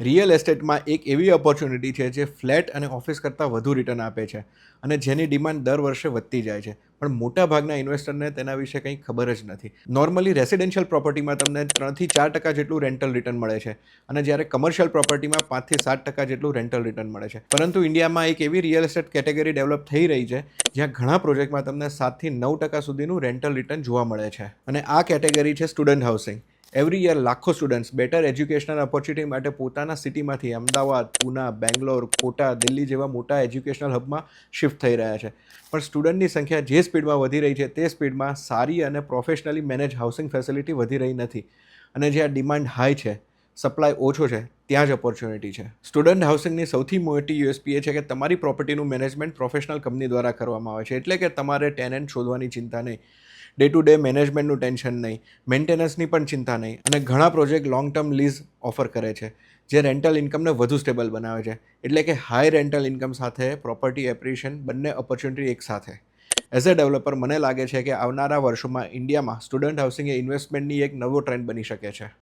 Real એસ્ટેટમાં એક એવી opportunity છે જે ફ્લેટ અને ઓફિસ કરતાં વધુ રિટર્ન આપે છે અને જેની ડિમાન્ડ દર વર્ષે વધતી જાય છે, પણ મોટાભાગના ઇન્વેસ્ટરને તેના વિશે કંઈ ખબર જ નથી. નોર્મલી રેસિડેન્શિયલ પ્રોપર્ટીમાં તમને 3 થી 4% જેટલું રેન્ટલ રિટર્ન મળે છે અને જ્યારે કમર્શિયલ પ્રોપર્ટીમાં 5 થી 7% જેટલું રેન્ટલ રિટર્ન મળે છે. પરંતુ ઇન્ડિયામાં એક એવી રિયલ એસ્ટેટ કેટેગરી ડેવલપ થઈ રહી છે જ્યાં ઘણા પ્રોજેક્ટમાં તમને 7 થી 9% સુધીનું રેન્ટલ રિટર્ન જોવા મળે છે અને આ કેટેગરી છે સ્ટુડન્ટ હાઉસિંગ. એવરી યર લાખો સ્ટુડન્ટ્સ બેટર એજ્યુકેશનલ ઓપોર્ચ્યુનિટી માટે પોતાના સિટીમાંથી અમદાવાદ, પૂના, બેંગ્લોર, કોટા, દિલ્હી જેવા મોટા એજ્યુકેશનલ હબમાં શિફ્ટ થઈ રહ્યા છે. પણ સ્ટુડન્ટની સંખ્યા જે સ્પીડમાં વધી રહી છે તે સ્પીડમાં સારી અને પ્રોફેશનલી મેનેજ હાઉસિંગ ફેસિલિટી વધી રહી નથી અને જ્યાં ડિમાન્ડ હાઈ છે, સપ્લાય ઓછો છે, ત્યાં જ ઓપોર્ચ્યુનિટી છે. સ્ટુડન્ટ હાઉસિંગની સૌથી મોટી યુએસપી એ છે કે તમારી પ્રોપર્ટીનું મેનેજમેન્ટ પ્રોફેશનલ કંપની દ્વારા કરવામાં આવે છે, એટલે કે તમારે ટેનન્ટ શોધવાની ચિંતા નહીં, ડે ટુ ડે મેનેજમેન્ટનું ટેન્શન નહીં, મેન્ટેનન્સની પણ ચિંતા નહીં અને ઘણા project long term lease offer કરે છે જે રેન્ટલ ઇન્કમને વધુ સ્ટેબલ બનાવે છે. એટલે કે હાઈ રેન્ટલ ઇન્કમ સાથે પ્રોપર્ટી એપ્રિશિએશન બંને ઓપોર્ચ્યુનિટી એકસાથે. એઝ અ ડેવલપર મને લાગે છે કે આવનારા વર્ષોમાં ઇન્ડિયામાં સ્ટુડન્ટ હાઉસિંગ એ ઇન્વેસ્ટમેન્ટની એક નવો ટ્રેન્ડ બની શકે છે.